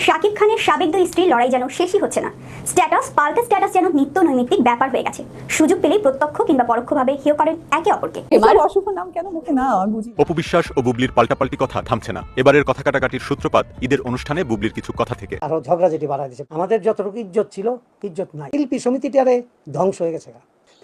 শাকিব খানের সাবেক দুই স্ত্রীর লড়াই যেন শেষই হচ্ছে না। স্ট্যাটাস পাল্টা স্ট্যাটাস যেন নিত্য নৈমিত্তিক ব্যাপার হয়ে গেছে। সুযোগ পেলেই প্রত্যক্ষ কিংবা পরোক্ষভাবে হেয় করেন একে অপরকে। এবার অশুভ নাম কেন মুখে না আমি বুঝি। অপু বিশ্বাস ও বুবলির পাল্টাপাল্টি কথা থামছে না। এবারের কথা কাটাকাটির সূত্রপাত ঈদের অনুষ্ঠানে বুবলির কিছু কথা থেকে। আরো ঝগড়াঝাটি বাড়ায় দিচ্ছে। আমাদের যতটুকু ইজ্জত ছিল ইজ্জত নাই। শিল্পী সমিতিটারে ধ্বংস হয়ে গেছে।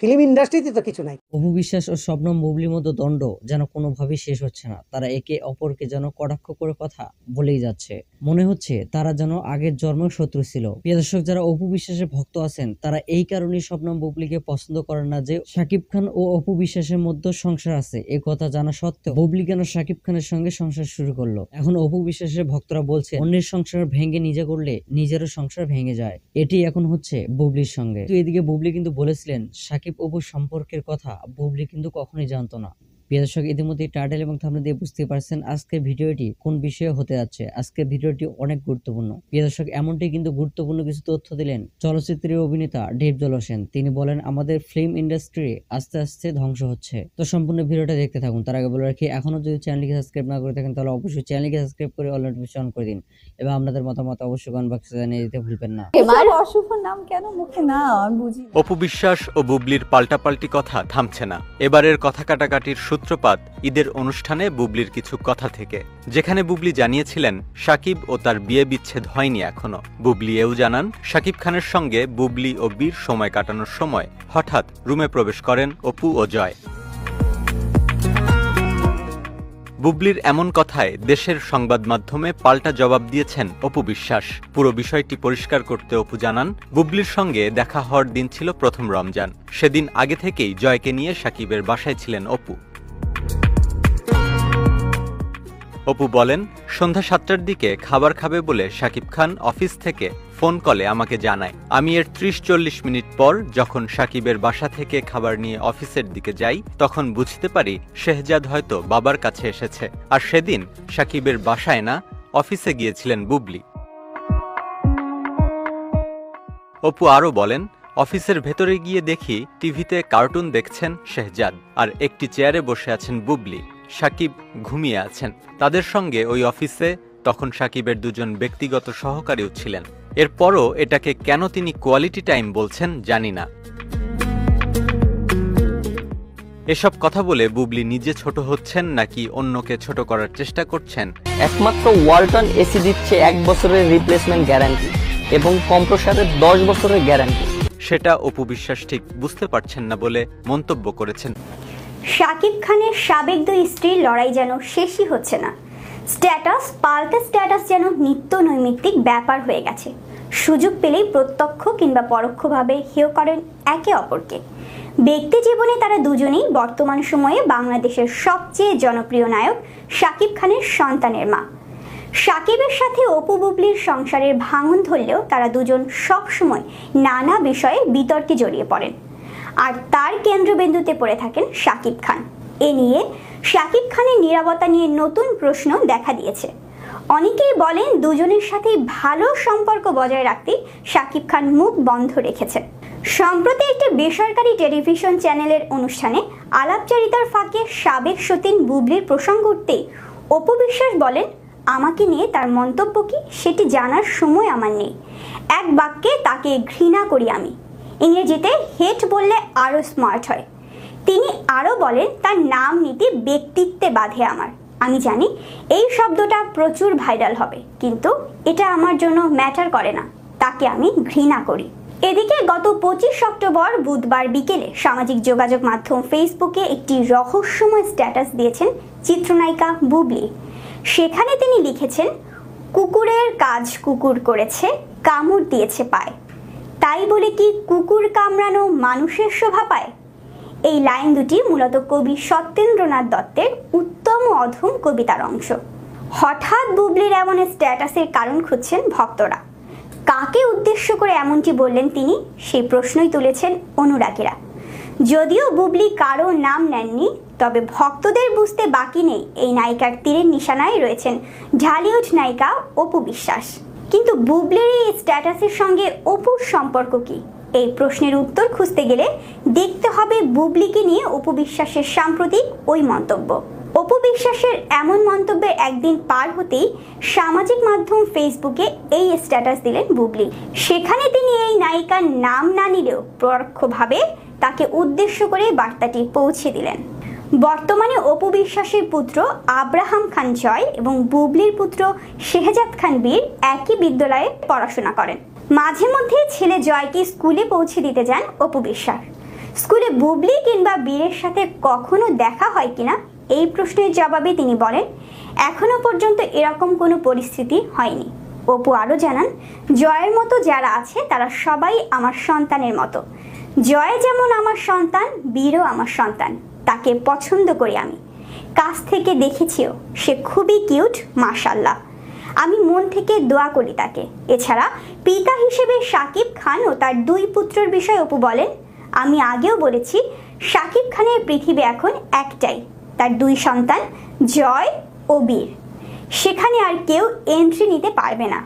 ফিল্ম ইন্ডাস্ট্রিতে তো কিছু নাই। অপু বিশ্বাস ও শবনম বুবলির মতো দ্বন্দ্ব যেন কোনোভাবেই শেষ হচ্ছে না। তারা একে অপরকে যেন কটাক্ষ করে কথা বলেই যাচ্ছে। মনে হচ্ছে তারা যেন আগের জন্মের শত্রু ছিল। প্রিয় দর্শক, যারা অপু বিশ্বাসের ভক্ত আছেন তারা এই কারণেই শবনম বুবলিকে পছন্দ করেন না যে শাকিব খান ও অপু বিশ্বাসের মধ্যে সংসার আছে। এই কথা জানা সত্ত্বেও বুবলি কেন শাকিব খানের সঙ্গে সংসার শুরু করলো। এখন অপু বিশ্বাসের ভক্তরা বলছে অন্যের সংসার ভেঙে নিজে করলে নিজেরও সংসার ভেঙে যায়। এটি এখন হচ্ছে বুবলির সঙ্গে। তো এদিকে বুবলি কিন্তু বলেছিলেন শাকিব অপু সম্পর্কের কথা বুবলি কিন্তু কখনোই জানতো না। প্রিয় দর্শক, ইতিমধ্যে টাইটেল এবং থাম্বনেল দিয়ে বুঝতে পারছেন আজকের ভিডিওটি কোন বিষয়ে হতে যাচ্ছে। আজকের ভিডিওটি অনেক গুরুত্বপূর্ণ। প্রিয় দর্শক, এমনটি কিন্তু গুরুত্বপূর্ণ কিছু তথ্য দিলেন চলচ্চিত্রের অভিনেতা ডিপজল হোসেন। তিনি বলেন আমাদের ফিল্ম ইন্ডাস্ট্রি আস্তে আস্তে ধ্বংস হচ্ছে। তো সম্পূর্ণ ভিডিওটা দেখতে থাকুন। তার আগে বলে রাখি, এখনো যদি চ্যানেলকে সাবস্ক্রাইব না করে থাকেন তাহলে অবশ্যই চ্যানেলকে সাবস্ক্রাইব করে অল নোটিফিকেশন অন করে দিন এবং আপনাদের মতামত অবশ্যই কমেন্ট বক্সে জানিয়ে দিতে ভুলবেন না। এবার অশুভ নাম কেন মুখে না আমি বুঝি। অপু বিশ্বাস ও বুবলির পাল্টাপাল্টি কথা থামছে না। এবারের কথা কাটাকাটির সূত্রপাত ঈদের অনুষ্ঠানে বুবলির কিছু কথা থেকে, যেখানে বুবলি জানিয়েছিলেন শাকিব ও তার বিয়ে বিচ্ছেদ হয়নি এখনো। বুবলি এও জানান শাকিব খানের সঙ্গে বুবলি ও বীর সময় কাটানোর সময় হঠাৎ রুমে প্রবেশ করেন অপু ও জয়। বুবলির এমন কথায় দেশের সংবাদ মাধ্যমে পাল্টা জবাব দিয়েছেন অপু বিশ্বাস। পুরো বিষয়টি পরিষ্কার করতে অপু জানান বুবলির সঙ্গে দেখা হওয়ার দিন ছিল প্রথম রমজান। সেদিন আগে থেকেই জয়কে নিয়ে শাকিবের বাসায় ছিলেন অপু। অপু বলেন সন্ধ্যা 7টার দিকে খাবার খাবে বলে শাকিব খান অফিস থেকে ফোন কলে আমাকে জানায়। আমি এর 30-40 মিনিট পর যখন শাকিবের বাসা থেকে খাবার নিয়ে অফিসের দিকে যাই তখন বুঝতে পারি শেহজাদ হয়তো বাবার কাছে এসেছে। আর সেদিন শাকিবের বাসায় না, অফিসে গিয়েছিলেন বুবলি। অপু আরও বলেন অফিসের ভেতরে গিয়ে দেখি টিভিতে কার্টুন দেখছেন শেহজাদ আর একটি চেয়ারে বসে আছেন বুবলি। শাকিব ঘুমিয়ে আছেন। তাদের সঙ্গে ওই অফিসে তখন শাকিবের দুজন ব্যক্তিগত সহকারীও ছিলেন। এরপরও এটাকে কেন তিনি কোয়ালিটি টাইম বলছেন জানি না। এসব কথা বলে বুবলি নিজে ছোট হচ্ছেন নাকি অন্যকে ছোট করার চেষ্টা করছেন? একমাত্র ওয়ালটন এসি দিচ্ছে 1 বছরের রিপ্লেসমেন্ট গ্যারান্টি এবং কম্প্রেসারের 10 বছরের গ্যারান্টি। সেটা অপু বিশ্বাস ঠিক বুঝতে পারছেন না বলে মন্তব্য করেছেন। শাকিব খানের সাবেক দুই স্ত্রীর লড়াই যেন শেষই হচ্ছে না। স্ট্যাটাস পাল্টা স্ট্যাটাস যেন নিত্য নৈমিত্তিক ব্যাপার হয়ে গেছে। সুযোগ পেলেই প্রত্যক্ষ কিংবা পরোক্ষভাবে হেয় করেন একে অপরকে। ব্যক্তি জীবনে তারা দুজনেই বর্তমান সময়ে বাংলাদেশের সবচেয়ে জনপ্রিয় নায়ক শাকিব খানের সন্তানের মা। শাকিবের সাথে অপু বুবলির সংসারের ভাঙন ধরলেও তারা দুজন সবসময় নানা বিষয়ে বিতর্কে জড়িয়ে পড়েন। আর তার কেন্দ্রবিন্দুতে পড়ে থাকেন শাকিব খান। এ নিয়ে শাকিব খানের নীরবতা নিয়ে নতুন প্রশ্ন দেখা দিয়েছে। অনেকেই বলেন দুজনের সাথেই ভালো সম্পর্ক বজায় রাখতে শাকিব খান মুখ বন্ধ রেখেছেন। সম্প্রতি একটি বেসরকারি টেলিভিশন চ্যানেলের অনুষ্ঠানে আলাপচারিতার ফাঁকে সাবেক সতীন বুবলির প্রসঙ্গ উঠতেই অপু বিশ্বাস বলেন আমাকে নিয়ে তার মন্তব্য কি সেটি জানার সময় আমার নেই। এক বাক্যে তাকে ঘৃণা করি আমি। ইংরেজিতে হেট বললে আরও স্মার্ট হয়। তিনি আরও বলেন তার নাম নিতে ব্যক্তিত্বে বাধে আমার। আমি জানি এই শব্দটা প্রচুর ভাইরাল হবে, কিন্তু এটা আমার জন্য ম্যাটার করে না। তাকে আমি ঘৃণা করি। এদিকে গত 25 অক্টোবর বুধবার বিকেলে সামাজিক যোগাযোগ মাধ্যম ফেসবুকে একটি রহস্যময় স্ট্যাটাস দিয়েছেন চিত্রনায়িকা বুবলি। সেখানে তিনি লিখেছেন কুকুরের কাজ কুকুর করেছে, কামড় দিয়েছে পায়, তাই বলে কি কুকুর কামড়ানো মানুষের শোভা পায়? এই লাইন দুটি মূলত কবি সত্যেন্দ্রনাথ দত্তের উত্তম অধম কবিতার অংশ। হঠাৎ বুবলির এমন স্ট্যাটাসের কারণ খুঁজছেন ভক্তরা। কাকে উদ্দেশ্য করে এমনটি বললেন তিনি, সেই প্রশ্নই তুলেছেন অনুরাগীরা। যদিও বুবলি কারো নাম নেননি, তবে ভক্তদের বুঝতে বাকি নেই এই নায়িকার তীরের নিশানায় রয়েছেন ঢালিউড নায়িকা অপু বিশ্বাস। কিন্তু বুবলির এই স্ট্যাটাসের সঙ্গে অপুর সম্পর্ক কি? এই প্রশ্নের উত্তর খুঁজতে গেলে দেখতে হবে বুবলিকে নিয়ে অপু বিশ্বাসের সাম্প্রতিক ওই মন্তব্য। অপু বিশ্বাসের এমন মন্তব্যের একদিন পার হতেই সামাজিক মাধ্যম ফেসবুকে এই স্ট্যাটাস দিলেন বুবলি। সেখানে তিনি এই নায়িকার নাম না নিলেও পরোক্ষভাবে তাকে উদ্দেশ্য করে বার্তাটি পৌঁছে দিলেন। বর্তমানে অপু বিশ্বাসের পুত্র আব্রাহাম খান জয় এবং বুবলির পুত্র শেহজাদ খান বীর একই বিদ্যালয়ে পড়াশোনা করেন। মাঝে মধ্যে ছেলে জয়কে স্কুলে পৌঁছে দিতে যান অপু বিশ্বাস। স্কুলে বুবলি কিংবা বীরের সাথে কখনো দেখা হয় কিনা এই প্রশ্নের জবাবে তিনি বলেন, এখনো পর্যন্ত এরকম কোনো পরিস্থিতি হয়নি। অপু আরও জানান, জয়ের মতো যারা আছে তারা সবাই আমার সন্তানের মতো। জয় যেমন আমার সন্তান, বীরও আমার সন্তান। তাকে পছন্দ করি আমি, কাছ থেকে দেখেছিও, সে খুবই কিউট, মাশাআল্লাহ। আমি মন থেকে দোয়া করি তাকে। এছাড়া পিতা হিসেবে শাকিব খান ও তার দুই পুত্রের বিষয়ে অপু বলেন, আমি আগেও বলেছি শাকিব খানের পৃথিবী এখন একটাই, তার দুই সন্তান জয় ও বীর। সেখানে আর কেউ এন্ট্রি নিতে পারবে না।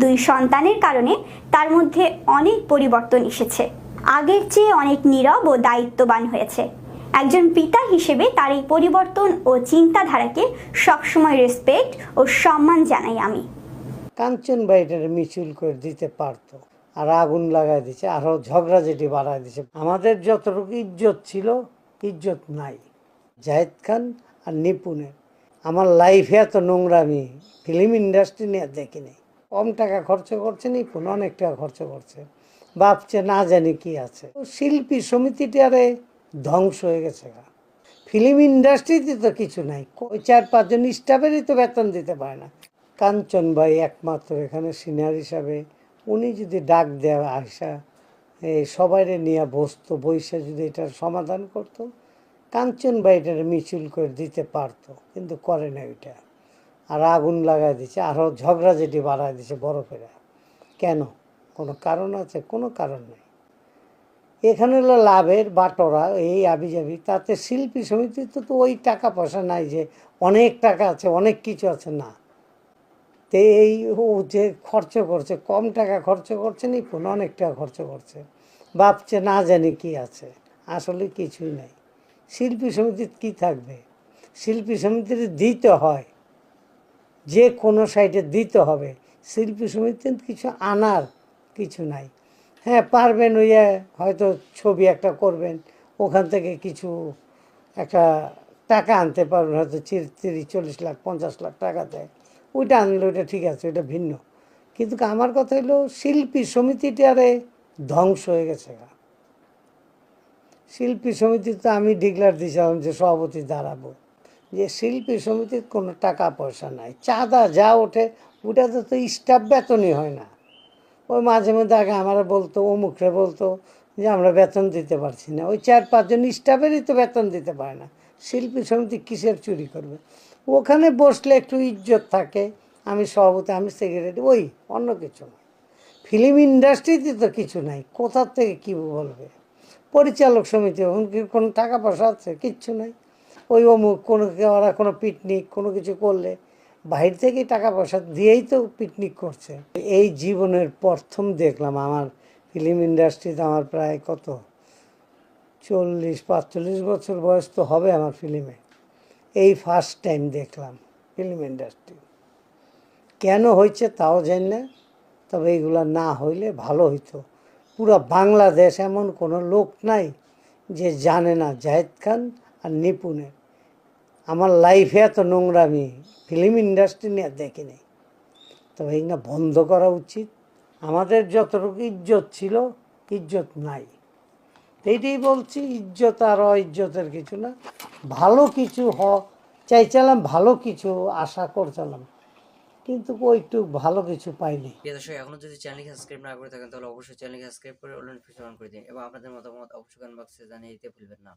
দুই সন্তানের কারণে তার মধ্যে অনেক পরিবর্তন এসেছে। আগের চেয়ে অনেক নীরব ও দায়িত্ববান হয়েছে। একজন পিতা হিসেবে তার এই পরিবর্তন ও চিন্তাধারাকে সবসময় রেসপেক্ট ও সম্মান জানাই আমি। কাঞ্চন বাইটার মিছিল করে দিতে পারতো, আর আগুন লাগাই দিচ্ছে, আরও ঝগড়াঝাটি বাড়াই দিচ্ছে। আমাদের যতটুকু ইজ্জত ছিল, ইজ্জত নাই। জাহেদ খান আর নিপুণের আমার লাইফে এত নোংরামি ফিল্ম ইন্ডাস্ট্রি নিয়ে দেখিনি। কম টাকা খরচ করছে নিপুণ, অনেক টাকা খরচ করছে, ভাবছে না জানি কি আছে। শিল্পী সমিতিটারে ধ্বংস হয়ে গেছে। ফিল্ম ইন্ডাস্ট্রিতে তো কিছু নাই, ওই 4-5 জন স্টাফেরই তো বেতন দিতে পারে না। কাঞ্চন ভাই একমাত্র এখানে সিনিয়র হিসাবে, উনি যদি ডাক দেওয়া আসা সবাইরে নিয়ে বসতো, বৈশা যদি এটার সমাধান করতো, কাঞ্চন ভাই এটার মিছিল করে দিতে পারতো, কিন্তু করে না ওইটা। আর আগুন লাগাই দিচ্ছে, আরও ঝগড়াঝাটি বাড়াই দিচ্ছে বড় করে। কেন? কোনো কারণ আছে? কোনো কারণ নেই। এখানে হলো লাভের বাটোরা, এই আবিজাবি। তাতে শিল্পী সমিতিতে তো ওই টাকা পয়সা নাই যে অনেক টাকা আছে, অনেক কিছু আছে, না। তো এই ও যে খরচ করছে, কম টাকা খরচ করছে নিপুণ, অনেক টাকা খরচ করছে, ভাবছে না জানি কি আছে, আসলে কিছুই নাই। শিল্পী সমিতির কী থাকবে? শিল্পী সমিতির দিতে হয়, যে কোনো সাইডে দিতে হবে। শিল্পী সমিতির কিছু আনার কিছু নাই। হ্যাঁ, পারবেন ওই হয়তো ছবি একটা করবেন, ওখান থেকে কিছু একটা টাকা আনতে পারবেন, হয়তো 30-40 লাখ 50 লাখ টাকা দেয়, ওইটা আনলে ওইটা ঠিক আছে, ওইটা ভিন্ন। কিন্তু আমার কথা হলো শিল্পী সমিতিটারে ধ্বংস হয়ে গেছে। শিল্পী সমিতিতে আমি ডিক্লার দিয়েছিলাম যে সভাপতি দাঁড়াবো, যে শিল্পী সমিতির কোনো টাকা পয়সা নাই, চাঁদা যা ওঠে ওটাতে তো স্টাফ বেতনই হয় না। ওই মাঝে মধ্যে আগে আমার বলতো, অমুকরে বলতো যে আমরা বেতন দিতে পারছি না। ওই 4-5 জন স্টাফেরই তো বেতন দিতে পারে না, শিল্পী সমিতি কিসের চুরি করবে? ওখানে বসলে একটু ইজ্জত থাকে, আমি সভাপতি, আমি সেক্রেটারি, ওই অন্য কিছু না। ফিল্ম ইন্ডাস্ট্রিতে তো কিছু নাই, কোথার থেকে কী বলবে? পরিচালক সমিতি কোনো টাকা পয়সা আছে? কিচ্ছু নাই। ওই অমুক কোনো ওরা কোনো পিকনিক কোনো কিছু করলে বাইরে থেকেই টাকা পয়সা দিয়েই তো পিকনিক করছে। এই জীবনের প্রথম দেখলাম, আমার ফিল্ম ইন্ডাস্ট্রিতে আমার প্রায় কত 40-45 বছর বয়স তো হবে আমার ফিল্মে, এই ফার্স্ট টাইম দেখলাম ফিল্ম ইন্ডাস্ট্রি। কেন হয়েছে তাও জানি না, তবে এইগুলো না হইলে ভালো হইতো। পুরো বাংলাদেশ এমন কোনো লোক নাই যে জানে না জাহেদ খান আর নিপুণের। আমার লাইফে এত নোংরামি ফিল্ম ইন্ডাস্ট্রি নিয়ে দেখিনি। তবে এগুলো বন্ধ করা উচিত। আমাদের যতটুকু ইজ্জত ছিল, ইজ্জত নাই। এইটাই বলছি, ইজ্জত আর অইজ্জতের কিছু না। ভালো কিছু চাইছিলাম, ভালো কিছু আশা করছিলাম, কিন্তু ওইটুক ভালো কিছু পাইনি। প্রিয় দর্শক, এখনো যদি চ্যানেলকে সাবস্ক্রাইব না করে থাকেন তাহলে অবশ্যই চ্যানেলকে সাবস্ক্রাইব করে নোটিফিকেশন অন করে দিন এবং আপনাদের মতামত অবশ্যই কমেন্ট বক্সে জানিয়ে দিতে ভুলবেন না।